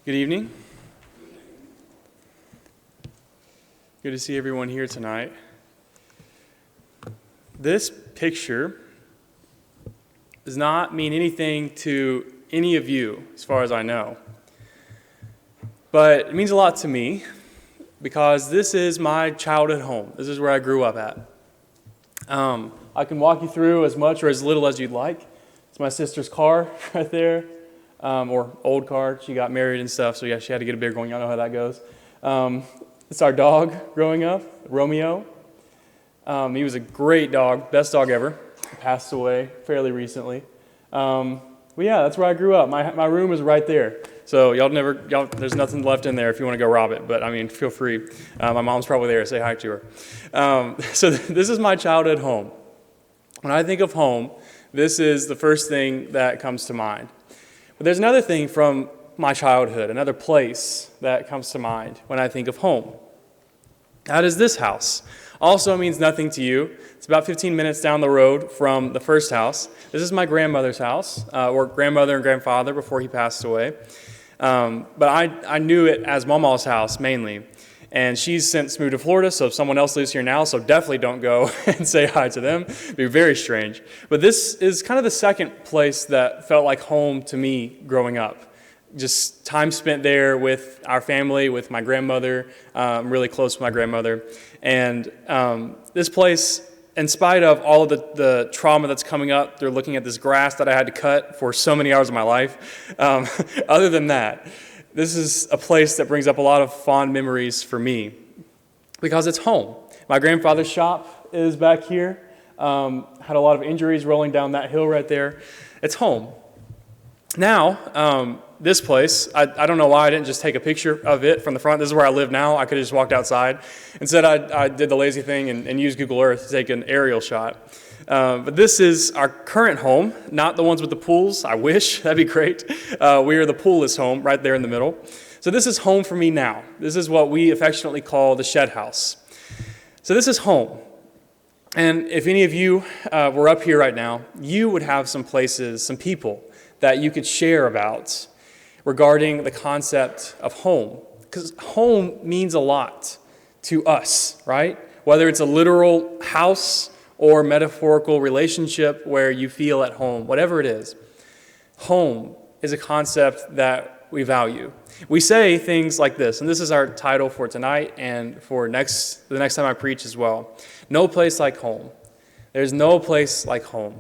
Good evening. Good to see everyone here tonight. This picture does not mean anything to any of you, as far as I know. But it means a lot to me because this is my childhood home. This is where I grew up at. I can walk you through as much or as little as you'd like. It's my sister's car right there. Or old car. She got married and stuff, so yeah, she had to get a bigger one. Y'all know how that goes. It's our dog growing up, Romeo. He was a great dog, best dog ever. He passed away fairly recently. But yeah, that's where I grew up. My room is right there. So there's nothing left in there if you want to go rob it. But I mean, feel free. My mom's probably there. Say hi to her. So this is my childhood home. When I think of home, this is the first thing that comes to mind. But there's another thing from my childhood, another place that comes to mind when I think of home. That is this house. Also means nothing to you. It's about 15 minutes down the road from the first house. This is my grandmother's house, or grandmother and grandfather before he passed away. But I knew it as Mama's house mainly. And she's since moved to Florida, so if someone else lives here now, so definitely don't go and say hi to them. It'd be very strange. But this is kind of the second place that felt like home to me growing up. Just time spent there with our family, with my grandmother. I'm really close with my grandmother. And this place, in spite of all of the trauma that's coming up, they're looking at this grass that I had to cut for so many hours of my life. Other than that, this is a place that brings up a lot of fond memories for me because it's home. My grandfather's shop is back here. Had a lot of injuries rolling down that hill right there. It's home. Now, this place, I don't know why I didn't just take a picture of it from the front. This is where I live now. I could have just walked outside. Instead, I did the lazy thing and used Google Earth to take an aerial shot. But this is our current home, not the ones with the pools. I wish. That'd be great. We are the poolless home right there in the middle. So this is home for me now. This is what we affectionately call the shed house. So this is home. And if any of you were up here right now, you would have some places, some people that you could share about regarding the concept of home. Because home means a lot to us, right? Whether it's a literal house or metaphorical relationship where you feel at home, whatever it is. Home is a concept that we value. We say things like this, and this is our title for tonight and for the next time I preach as well. No place like home. There's no place like home.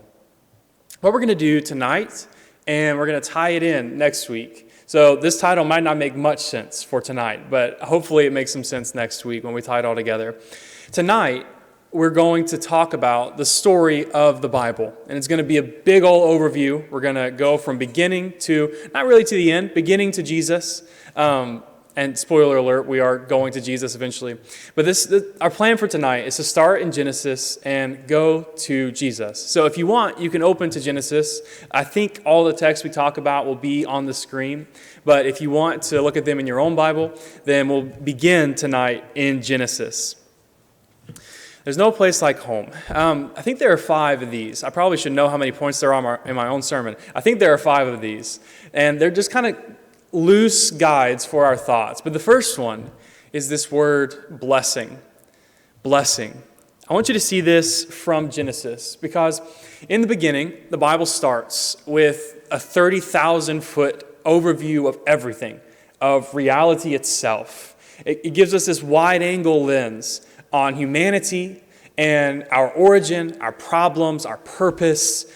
What we're going to do tonight, and we're going to tie it in next week. So this title might not make much sense for tonight, but hopefully it makes some sense next week when we tie it all together. Tonight, we're going to talk about the story of the Bible. And it's going to be a big old overview. We're going to go from beginning to, not really to the end, beginning to Jesus. And spoiler alert, we are going to Jesus eventually. But our plan for tonight is to start in Genesis and go to Jesus. So if you want, you can open to Genesis. I think all the texts we talk about will be on the screen. But if you want to look at them in your own Bible, then we'll begin tonight in Genesis. There's no place like home. I think there are 5 of these. I probably should know how many points there are in my own sermon. I think there are 5 of these. And they're just kind of loose guides for our thoughts. But the first one is this word blessing. Blessing. I want you to see this from Genesis because in the beginning, the Bible starts with a 30,000-foot overview of everything, of reality itself. It gives us this wide-angle lens on humanity and our origin, our problems, our purpose.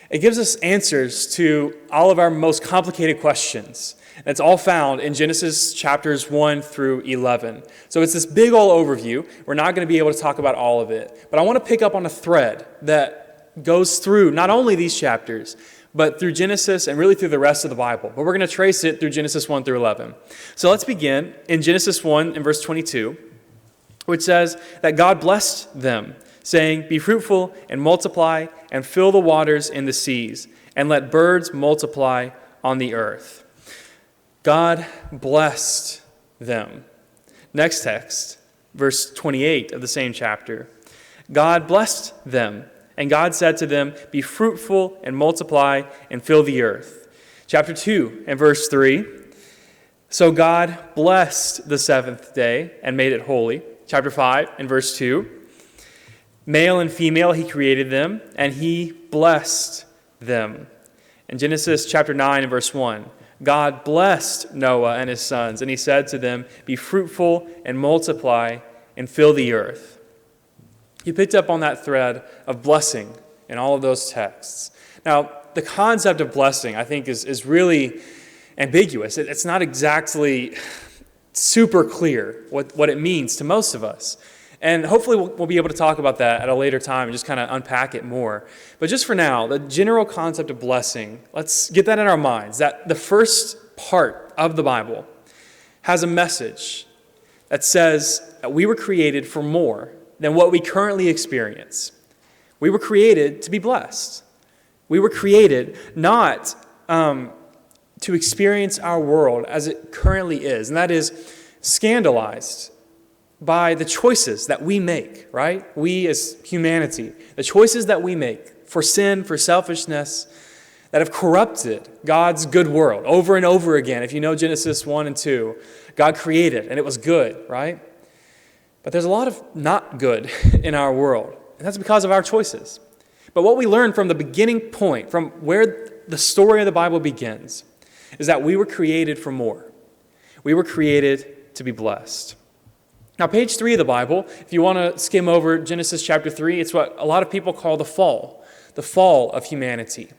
It gives us answers to all of our most complicated questions. And it's all found in Genesis chapters 1 through 11. So it's this big old overview. We're not going to be able to talk about all of it. But I want to pick up on a thread that goes through not only these chapters, but through Genesis and really through the rest of the Bible. But we're going to trace it through Genesis 1 through 11. So let's begin in Genesis 1 in verse 22. Which says that God blessed them, saying, "Be fruitful and multiply and fill the waters in the seas, and let birds multiply on the earth." God blessed them. Next text, verse 28 of the same chapter. God blessed them, and God said to them, "Be fruitful and multiply and fill the earth." Chapter 2 and verse 3. So God blessed the seventh day and made it holy. Chapter 5 and verse 2. Male and female he created them, and he blessed them. In Genesis chapter 9 and verse 1, God blessed Noah and his sons, and he said to them, "Be fruitful and multiply and fill the earth." You picked up on that thread of blessing in all of those texts. Now, the concept of blessing, I think, is really ambiguous. It's not exactly super clear what it means to most of us. And hopefully we'll be able to talk about that at a later time and just kind of unpack it more. But just for now, the general concept of blessing, let's get that in our minds, that the first part of the Bible has a message that says that we were created for more than what we currently experience. We were created to be blessed. We were created not to experience our world as it currently is, and that is scandalized by the choices that we make, right? We as humanity, the choices that we make for sin, for selfishness, that have corrupted God's good world over and over again. If you know Genesis 1 and 2, God created, and it was good, right? But there's a lot of not good in our world, and that's because of our choices. But what we learn from the beginning point, from where the story of the Bible begins, is that we were created for more. We were created to be blessed. Now, page 3 of the Bible, if you want to skim over Genesis chapter 3, it's what a lot of people call the fall of humanity.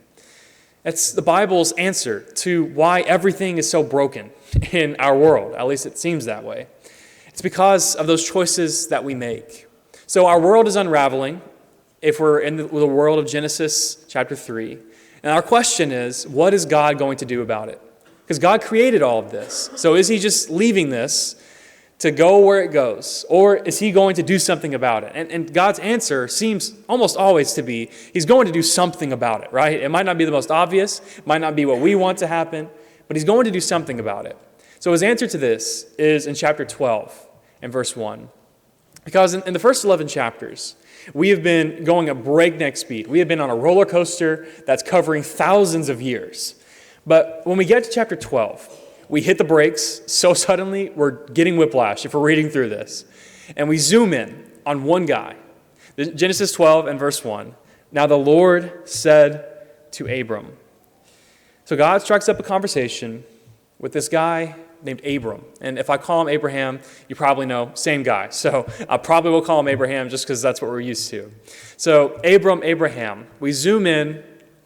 It's the Bible's answer to why everything is so broken in our world. At least it seems that way. It's because of those choices that we make. So our world is unraveling if we're in the world of Genesis chapter 3. And our question is, what is God going to do about it? Because God created all of this. So is he just leaving this to go where it goes? Or is he going to do something about it? And God's answer seems almost always to be, he's going to do something about it, right? It might not be the most obvious, it might not be what we want to happen, but he's going to do something about it. So his answer to this is in chapter 12 and verse 1. Because in the first 11 chapters, we have been going at breakneck speed. We have been on a roller coaster that's covering thousands of years. But when we get to chapter 12, we hit the brakes so suddenly we're getting whiplash if we're reading through this. And we zoom in on one guy. Genesis 12 and verse 1. Now the Lord said to Abram. So God strikes up a conversation with this guy named Abram. And if I call him Abraham, you probably know, same guy. So I probably will call him Abraham just because that's what we're used to. So Abraham, we zoom in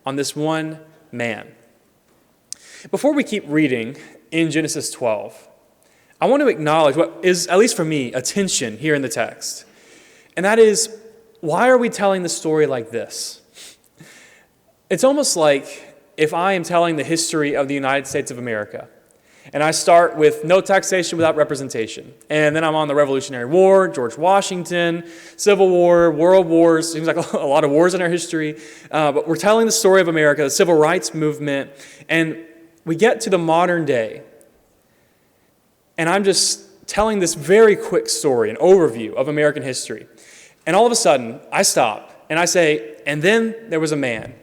on this one man. Before we keep reading in Genesis 12, I want to acknowledge what is, at least for me, a tension here in the text. And that is, why are we telling the story like this? It's almost like if I am telling the history of the United States of America, and I start with no taxation without representation. And then I'm on the Revolutionary War, George Washington, Civil War, World Wars. Seems like a lot of wars in our history. But we're telling the story of America, the Civil Rights Movement. And we get to the modern day. And I'm just telling this very quick story, an overview of American history. And all of a sudden, I stop and I say, and then there was a man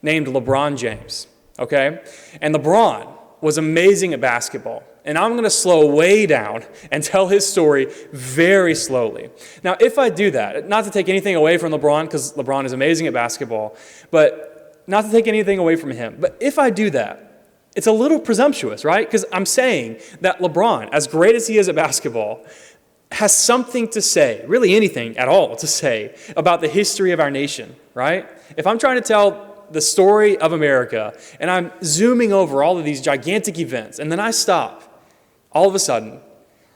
named LeBron James. Okay? And LeBron was amazing at basketball. And I'm going to slow way down and tell his story very slowly. Now, if I do that, not to take anything away from LeBron, because LeBron is amazing at basketball, but not to take anything away from him, but if I do that, it's a little presumptuous, right? Because I'm saying that LeBron, as great as he is at basketball, has something to say, really anything at all to say, about the history of our nation, right? If I'm trying to tell the story of America, and I'm zooming over all of these gigantic events, and then I stop all of a sudden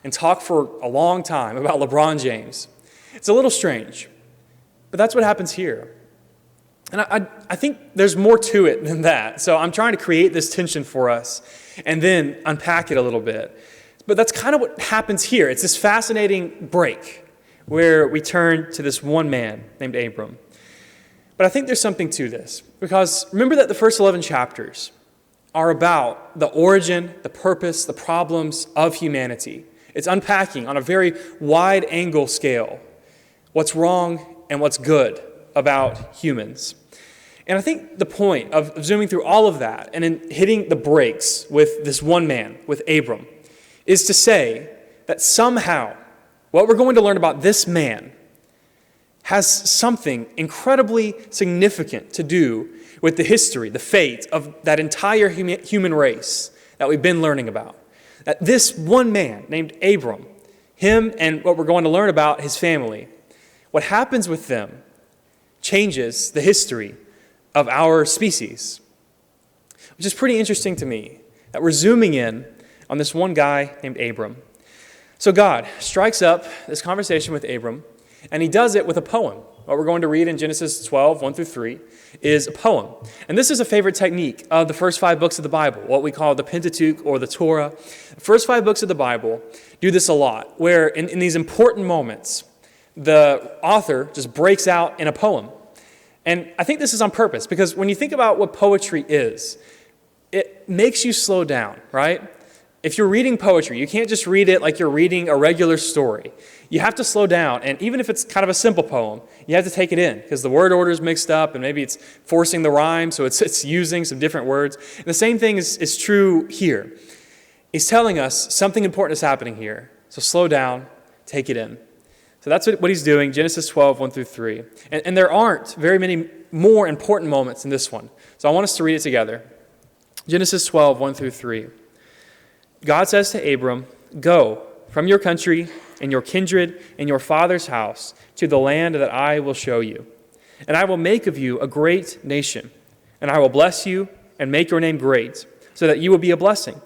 and talk for a long time about LeBron James. It's a little strange, but that's what happens here. And I think there's more to it than that. So I'm trying to create this tension for us and then unpack it a little bit. But that's kind of what happens here. It's this fascinating break where we turn to this one man named Abram. But I think there's something to this, because remember that the first 11 chapters are about the origin, the purpose, the problems of humanity. It's unpacking on a very wide angle scale what's wrong and what's good about humans. And I think the point of zooming through all of that and then hitting the brakes with this one man, with Abram, is to say that somehow what we're going to learn about this man has something incredibly significant to do with the history, the fate of that entire human race that we've been learning about. That this one man named Abram, him and what we're going to learn about his family, what happens with them changes the history of our species. Which is pretty interesting to me, that we're zooming in on this one guy named Abram. So God strikes up this conversation with Abram, and he does it with a poem. What we're going to read in Genesis 12, 1 through 3, is a poem. And this is a favorite technique of the first 5 books of the Bible, what we call the Pentateuch or the Torah. The first 5 books of the Bible do this a lot, where in these important moments, the author just breaks out in a poem. And I think this is on purpose, because when you think about what poetry is, it makes you slow down, right? If you're reading poetry, you can't just read it like you're reading a regular story. You have to slow down, and even if it's kind of a simple poem, you have to take it in, because the word order is mixed up, and maybe it's forcing the rhyme, so it's using some different words. And the same thing is true here. He's telling us something important is happening here, so slow down, take it in. So that's what he's doing, Genesis 12, 1 through 3. And there aren't very many more important moments than this one. So I want us to read it together. Genesis 12, 1 through 3. God says to Abram, "Go from your country and your kindred and your father's house to the land that I will show you. And I will make of you a great nation. And I will bless you and make your name great, so that you will be a blessing.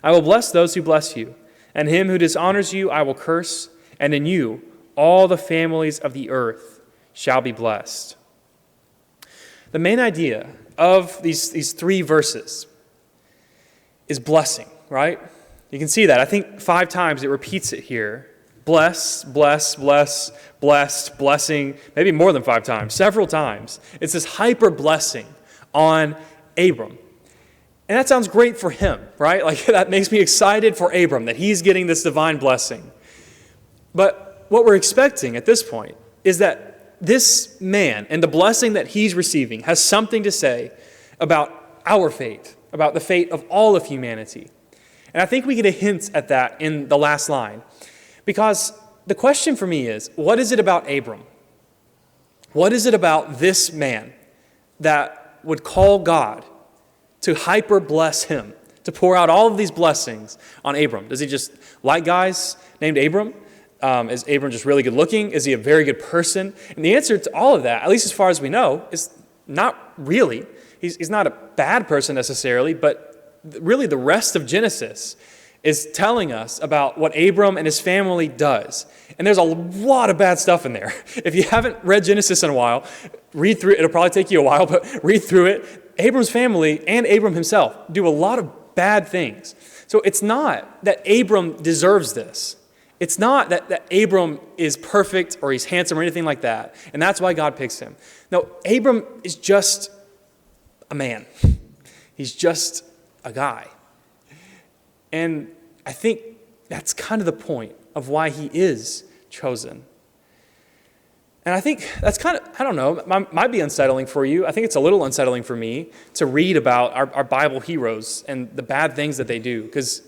I will bless those who bless you, and him who dishonors you I will curse, and in you all the families of the earth shall be blessed." The main idea of these 3 verses is blessing, right? You can see that. I think 5 times it repeats it here. Bless, bless, bless, blessed, blessing, maybe more than 5 times, several times. It's this hyper blessing on Abram. And that sounds great for him, right? Like that makes me excited for Abram, that he's getting this divine blessing. But what we're expecting at this point is that this man and the blessing that he's receiving has something to say about our fate, about the fate of all of humanity. And I think we get a hint at that in the last line. Because the question for me is, what is it about Abram? What is it about this man that would call God to hyper bless him, to pour out all of these blessings on Abram? Does he just like guys named Abram? Is Abram just really good looking? Is he a very good person? And the answer to all of that, at least as far as we know, is not really. He's not a bad person necessarily, but really the rest of Genesis is telling us about what Abram and his family does. And there's a lot of bad stuff in there. If you haven't read Genesis in a while, read through it. It'll probably take you a while, but read through it. Abram's family and Abram himself do a lot of bad things. So it's not that Abram deserves this. It's not that Abram is perfect or he's handsome or anything like that. And that's why God picks him. No, Abram is just a man. He's just a guy. And I think that's kind of the point of why he is chosen. And I think that's kind of, I don't know, might be unsettling for you. I think it's a little unsettling for me to read about our Bible heroes and the bad things that they do, because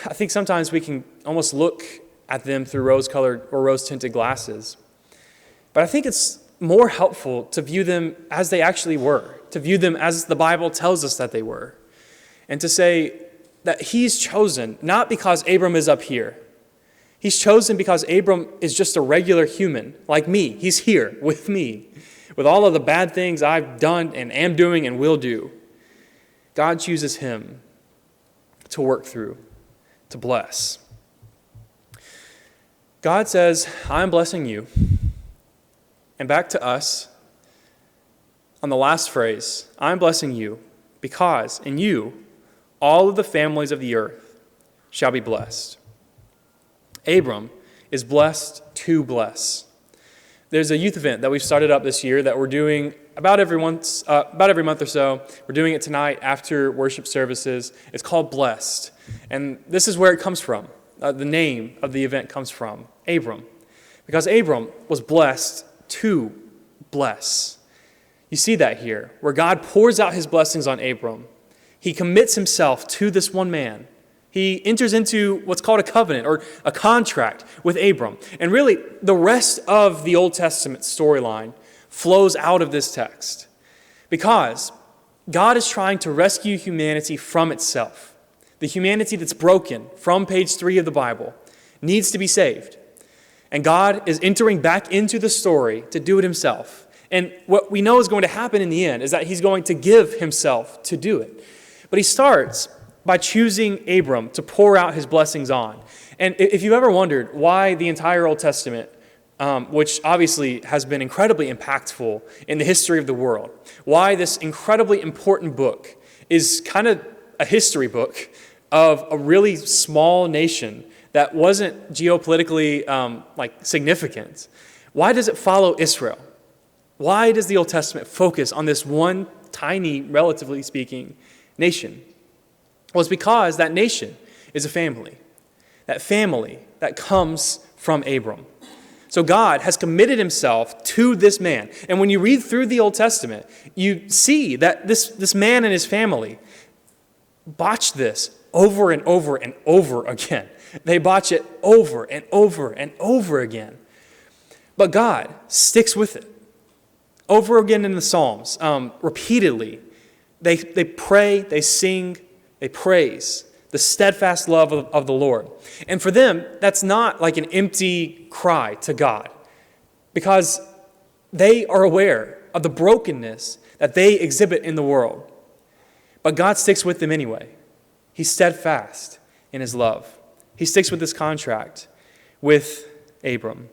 I think sometimes we can almost look at them through rose-colored or rose-tinted glasses. But I think it's more helpful to view them as they actually were, to view them as the Bible tells us that they were, and to say that he's chosen not because Abram is up here. He's chosen because Abram is just a regular human like me. He's here with me, with all of the bad things I've done and am doing and will do. God chooses him to work through, to bless. God says, "I'm blessing you." And back to us, on the last phrase, "I'm blessing you because in you all of the families of the earth shall be blessed." Abram is blessed to bless. There's a youth event that we've started up this year that we're doing about every month or so. We're doing it tonight after worship services. It's called Blessed. And this is where it comes from. The name of the event comes from Abram. Because Abram was blessed to bless. You see that here, where God pours out his blessings on Abram. He commits himself to this one man He enters into what's called a covenant or a contract with Abram. And really, the rest of the Old Testament storyline flows out of this text because God is trying to rescue humanity from itself. The humanity that's broken from page 3 of the Bible needs to be saved. And God is entering back into the story to do it himself. And what we know is going to happen in the end is that he's going to give himself to do it. But he starts by choosing Abram to pour out his blessings on. And if you've ever wondered why the entire Old Testament, which obviously has been incredibly impactful in the history of the world, why this incredibly important book is kind of a history book of a really small nation that wasn't geopolitically significant. Why does it follow Israel? Why does the Old Testament focus on this one tiny, relatively speaking, nation? Well, it's because that nation is a family. That family that comes from Abram. So God has committed himself to this man. And when you read through the Old Testament, you see that this man and his family botch this over and over and over again. They botch it over and over and over again. But God sticks with it. Over again in the Psalms, repeatedly, they pray, they sing, they praise the steadfast love of the Lord. And for them, that's not like an empty cry to God, because they are aware of the brokenness that they exhibit in the world. But God sticks with them anyway. He's steadfast in his love. He sticks with this contract with Abram.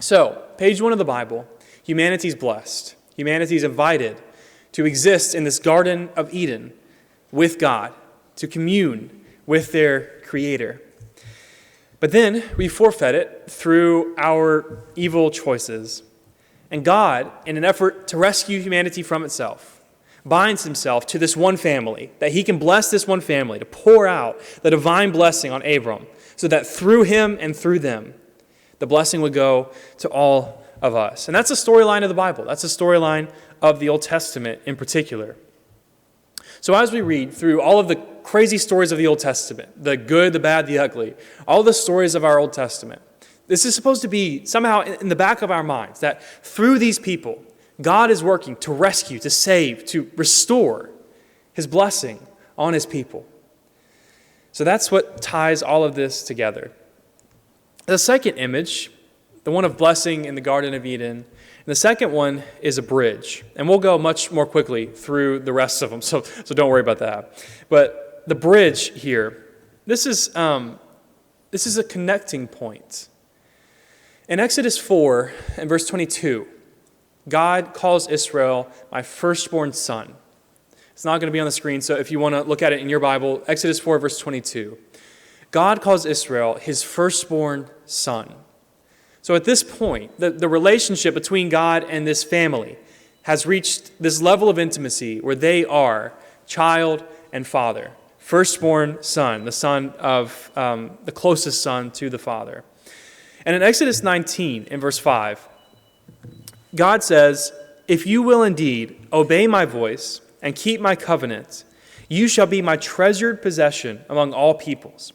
So, page 1 of the Bible, humanity's blessed. Humanity's invited to exist in this Garden of Eden with God, to commune with their Creator. But then we forfeit it through our evil choices. And God, in an effort to rescue humanity from itself, binds himself to this one family, that he can bless this one family, to pour out the divine blessing on Abram, so that through him and through them, the blessing would go to all of us. And that's the storyline of the Bible. That's the storyline of the Old Testament in particular. So as we read through all of the crazy stories of the Old Testament, the good, the bad, the ugly, all the stories of our Old Testament, this is supposed to be somehow in the back of our minds that through these people, God is working to rescue, to save, to restore his blessing on his people. So that's what ties all of this together. The second image, the one of blessing in the Garden of Eden, and the second one is a bridge. And we'll go much more quickly through the rest of them, so don't worry about that. But the bridge here, this is a connecting point. In Exodus 4 and verse 22, God calls Israel my firstborn son. It's not going to be on the screen, so if you want to look at it in your Bible, Exodus 4 verse 22. God calls Israel his firstborn son. So at this point, the relationship between God and this family has reached this level of intimacy where they are child and father. Firstborn son, the son of the closest son to the father. And in Exodus 19, in verse 5, God says, "If you will indeed obey my voice and keep my covenant, you shall be my treasured possession among all peoples.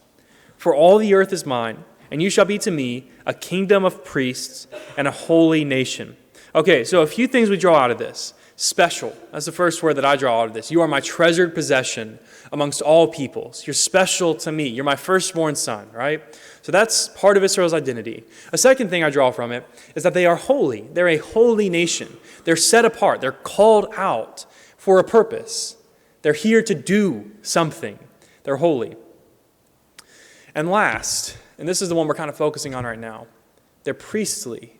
For all the earth is mine, and you shall be to me a kingdom of priests and a holy nation." Okay, so a few things we draw out of this. Special. That's the first word that I draw out of this. You are my treasured possession amongst all peoples. You're special to me. You're my firstborn son, right? So that's part of Israel's identity. A second thing I draw from it is that they are holy. They're a holy nation. They're set apart. They're called out for a purpose. They're here to do something. They're holy. And last, and this is the one we're kind of focusing on right now, they're priestly.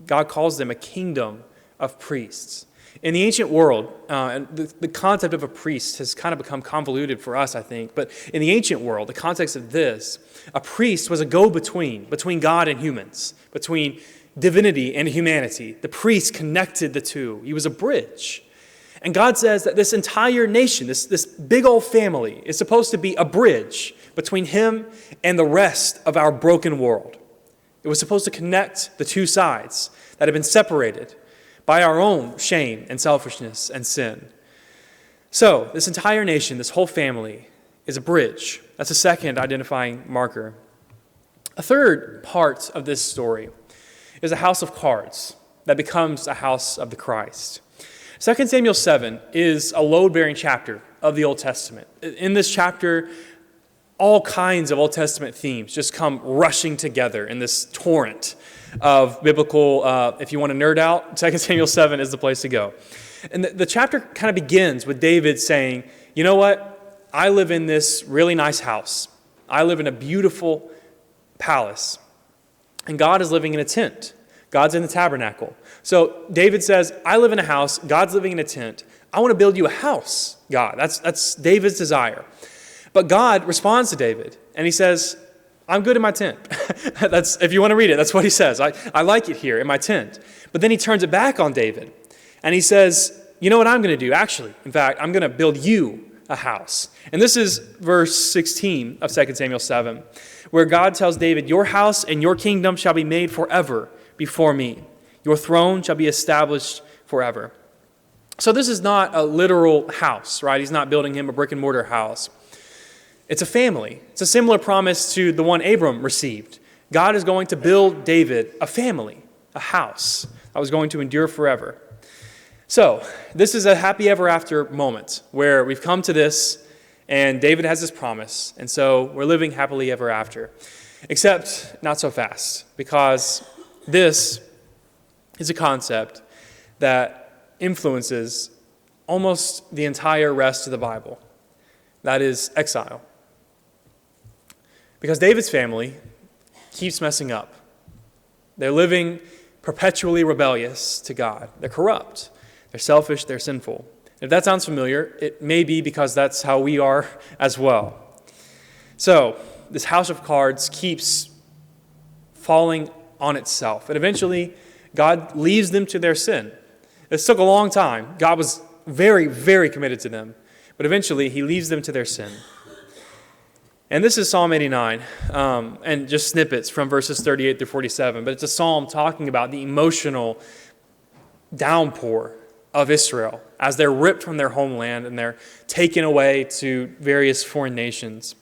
God calls them a kingdom of priests. In the ancient world, and the concept of a priest has kind of become convoluted for us, I think, but in the ancient world, the context of this, a priest was a go-between between God and humans, between divinity and humanity. The priest connected the two. He was a bridge. And God says that this entire nation, this big old family, is supposed to be a bridge between him and the rest of our broken world. It was supposed to connect the two sides that have been separated by our own shame and selfishness and sin. So, this entire nation, this whole family, is a bridge. That's a second identifying marker. A third part of this story is a house of cards that becomes a house of the Christ. 2 Samuel 7 is a load-bearing chapter of the Old Testament. In this chapter, all kinds of Old Testament themes just come rushing together in this torrent of biblical, if you want to nerd out, 2 Samuel 7 is the place to go. And the chapter kind of begins with David saying, you know what? I live in this really nice house. I live in a beautiful palace. And God is living in a tent. God's in the tabernacle. So David says, I live in a house. God's living in a tent. I want to build you a house, God. That's David's desire. But God responds to David, and he says, I'm good in my tent. That's, if you want to read it, that's what he says. I like it here in my tent. But then he turns it back on David, and he says, you know what I'm going to do? Actually, in fact, I'm going to build you a house. And this is verse 16 of 2 Samuel 7, where God tells David, your house and your kingdom shall be made forever before me. Your throne shall be established forever. So this is not a literal house, right? He's not building him a brick and mortar house. It's a family. It's a similar promise to the one Abram received. God is going to build David a family, a house that was going to endure forever. So this is a happy ever after moment where we've come to this and David has this promise. And so we're living happily ever after. Except not so fast, because this is a concept that influences almost the entire rest of the Bible. That is exile. Because David's family keeps messing up. They're living perpetually rebellious to God. They're corrupt. They're selfish. They're sinful. If that sounds familiar, it may be because that's how we are as well. So this house of cards keeps falling on itself. And eventually, God leaves them to their sin. This took a long time. God was very, very committed to them. But eventually, he leaves them to their sin. And this is Psalm 89, and just snippets from verses 38 through 47. But it's a psalm talking about the emotional downpour of Israel as they're ripped from their homeland and they're taken away to various foreign nations.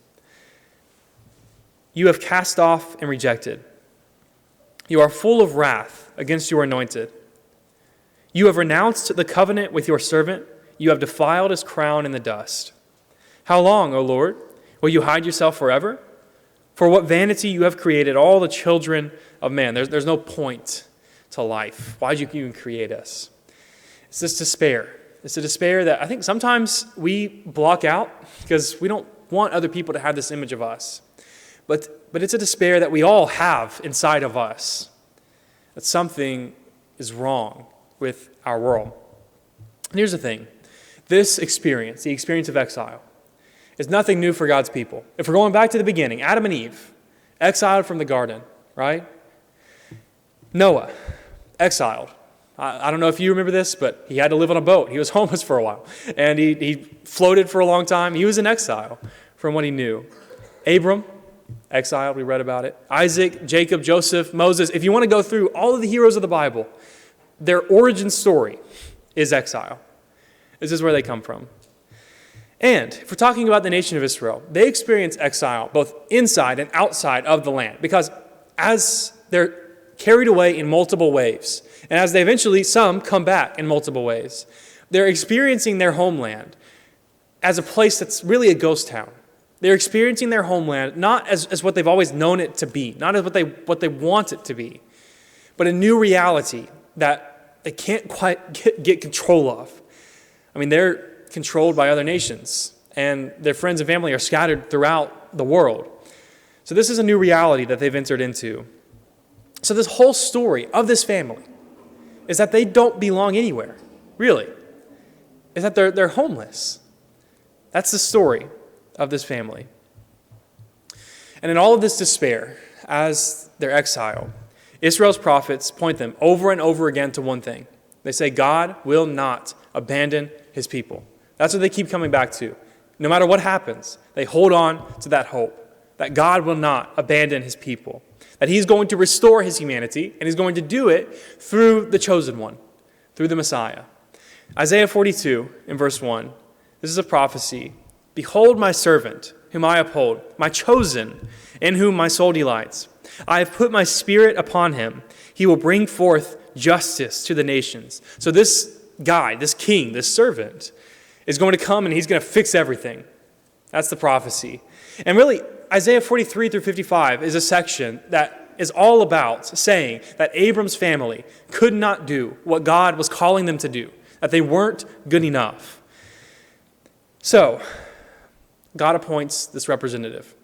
You have cast off and rejected. You are full of wrath against your anointed. You have renounced the covenant with your servant. You have defiled his crown in the dust. How long, O Lord, will you hide yourself forever? For what vanity you have created all the children of man. There's no point to life. Why did you even create us? It's this despair. It's a despair that I think sometimes we block out because we don't want other people to have this image of us. But it's a despair that we all have inside of us, that something is wrong with our world. And here's the thing. This experience, the experience of exile, is nothing new for God's people. If we're going back to the beginning, Adam and Eve, exiled from the garden, right? Noah, exiled. I don't know if you remember this, but he had to live on a boat. He was homeless for a while. And he floated for a long time. He was in exile from what he knew. Abram, exiled, we read about it. Isaac, Jacob, Joseph, Moses. If you want to go through all of the heroes of the Bible, their origin story is exile. This is where they come from. And if we're talking about the nation of Israel, they experience exile both inside and outside of the land. Because as they're carried away in multiple waves, and as they eventually, some come back in multiple ways, they're experiencing their homeland as a place that's really a ghost town. They're experiencing their homeland not as what they've always known it to be, not as what they want it to be, but a new reality that they can't quite get control of. I mean, they're controlled by other nations, and their friends and family are scattered throughout the world. So this is a new reality that they've entered into. So this whole story of this family is that they don't belong anywhere, really. Is that they're homeless. That's the story of this family. And in all of this despair, as they're exiled, Israel's prophets point them over and over again to one thing. They say, God will not abandon his people. That's what they keep coming back to. No matter what happens, they hold on to that hope, that God will not abandon his people, that he's going to restore his humanity, and he's going to do it through the chosen one, through the Messiah. Isaiah 42 in verse 1, this is a prophecy Behold my servant, whom I uphold, my chosen, in whom my soul delights. I have put my spirit upon him. He will bring forth justice to the nations. So this guy, this king, this servant, is going to come and he's going to fix everything. That's the prophecy. And really, Isaiah 43 through 55 is a section that is all about saying that Abram's family could not do what God was calling them to do, that they weren't good enough. So, God appoints this representative.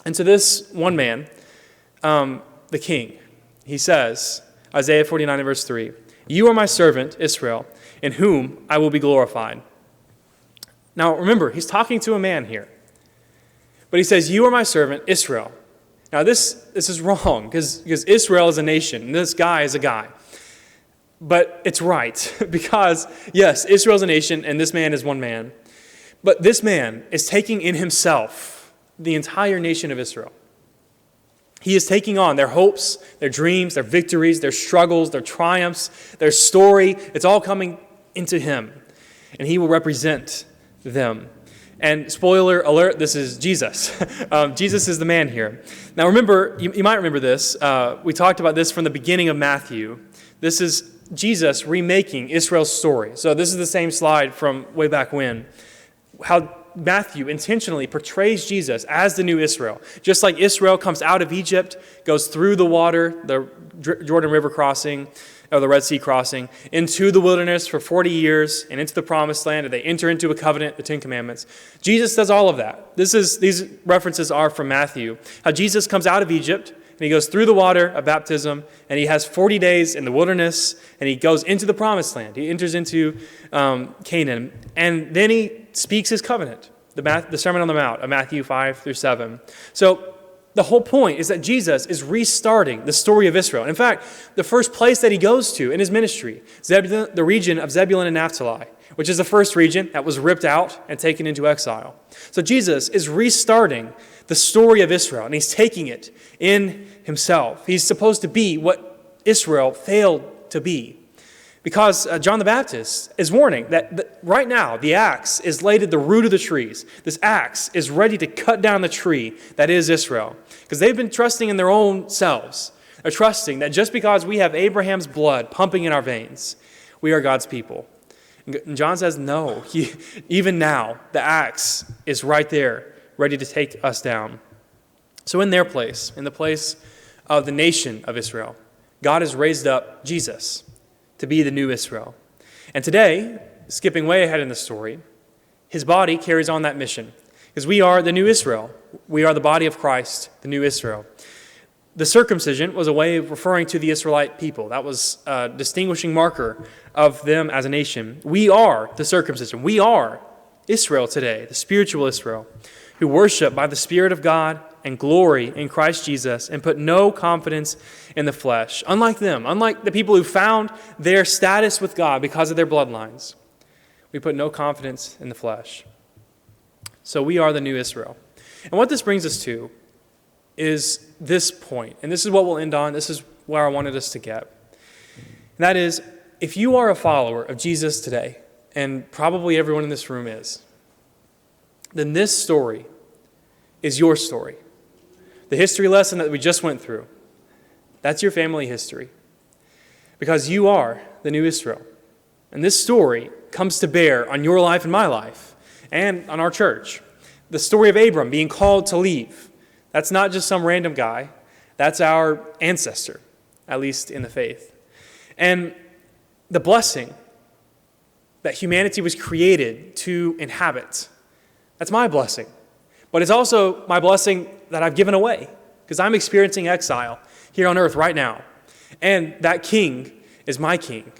And to this one man, the king, he says, Isaiah 49 and verse 3, "You are my servant, Israel, in whom I will be glorified." Now remember, he's talking to a man here. But he says, "You are my servant, Israel." Now this is wrong, because Israel is a nation, and this guy is a guy. But it's right, because yes, Israel is a nation, and this man is one man. But this man is taking in himself the entire nation of Israel. He is taking on their hopes, their dreams, their victories, their struggles, their triumphs, their story. It's all coming into him, and he will represent them. And spoiler alert, this is Jesus. Jesus is the man here. Now remember, you might remember this. We talked about this from the beginning of Matthew. This is Jesus remaking Israel's story. So this is the same slide from way back when. How Matthew intentionally portrays Jesus as the new Israel. Just like Israel comes out of Egypt, goes through the water, the Jordan River crossing, or the Red Sea crossing, into the wilderness for 40 years and into the promised land, and they enter into a covenant, the Ten Commandments. Jesus does all of that. These references are from Matthew. How Jesus comes out of Egypt, and he goes through the water of baptism, and he has 40 days in the wilderness, and he goes into the promised land. He enters into Canaan, and then he speaks his covenant, the Sermon on the Mount of Matthew 5 through 7. So the whole point is that Jesus is restarting the story of Israel. In fact, the first place that he goes to in his ministry, the region of Zebulun and Naphtali, which is the first region that was ripped out and taken into exile. So Jesus is restarting the story of Israel, and he's taking it in himself. He's supposed to be what Israel failed to be. Because John the Baptist is warning that right now the axe is laid at the root of the trees. This axe is ready to cut down the tree that is Israel. Because they've been trusting in their own selves. They're trusting that just because we have Abraham's blood pumping in our veins, we are God's people. And John says, no, even now the axe is right there, ready to take us down. So in their place, in the place of the nation of Israel, God has raised up Jesus to be the new Israel. And today, skipping way ahead in the story, his body carries on that mission. Because we are the new Israel. We are the body of Christ, the new Israel. The circumcision was a way of referring to the Israelite people. That was a distinguishing marker of them as a nation. We are the circumcision. We are Israel today, the spiritual Israel, who worship by the Spirit of God and glory in Christ Jesus and put no confidence in the flesh. Unlike them, unlike the people who found their status with God because of their bloodlines, we put no confidence in the flesh. So we are the new Israel. And what this brings us to is this point, and this is what we'll end on. This is where I wanted us to get. And that is, if you are a follower of Jesus today, and probably everyone in this room is, then this story is your story. The history lesson that we just went through, that's your family history. Because you are the new Israel. And this story comes to bear on your life and my life, and on our church. The story of Abram being called to leave. That's not just some random guy. That's our ancestor, at least in the faith. And the blessing that humanity was created to inhabit, that's my blessing. But it's also my blessing that I've given away, because I'm experiencing exile here on earth right now. And that king is my king.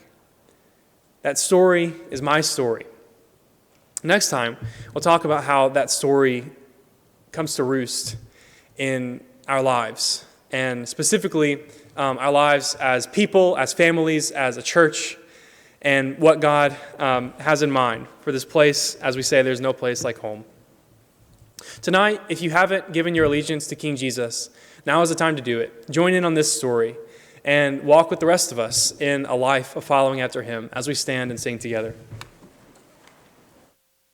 That story is my story. Next time, we'll talk about how that story comes to roost in our lives, and specifically our lives as people, as families, as a church, and what God has in mind for this place. As we say, there's no place like home. Tonight, if you haven't given your allegiance to King Jesus, now is the time to do it. Join in on this story and walk with the rest of us in a life of following after him as we stand and sing together.